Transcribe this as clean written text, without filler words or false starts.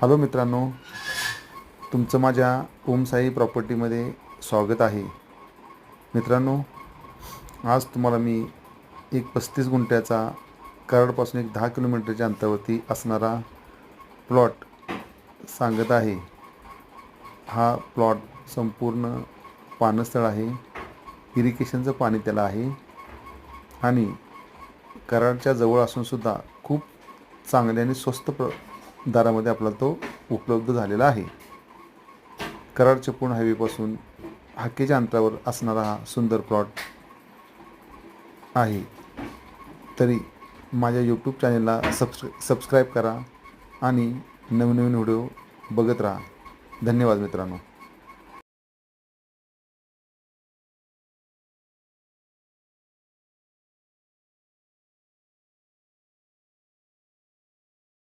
Hello मित्रांनो, तुमचं माझ्या ओम साई प्रॉपर्टीमध्ये स्वागत आहे. मित्रांनो, आज तुम्हाला मी एक 35 गुंठ्याचा कराडपासून एक 10 किलोमीटरच्या अंतरावरती असणारा प्लॉट सांगत आहे. हा प्लॉट संपूर्ण पाणस्थळ आहे. इरिगेशनचं पाणी त्याला आहे आणि कराडच्या जवळ असूनसुद्धा खूप चांगले आणि स्वस्त दरामध्ये आपल्याला तो उपलब्ध झालेला आहे. कराड चिपळूण हायवेपासून हाकेच्या अंतरावर असणारा हा सुंदर प्लॉट आहे. तरी माझ्या यूट्यूब चॅनलला सबस्क्राईब करा आणि नवनवीन व्हिडिओ बघत राहा. धन्यवाद मित्रांनो.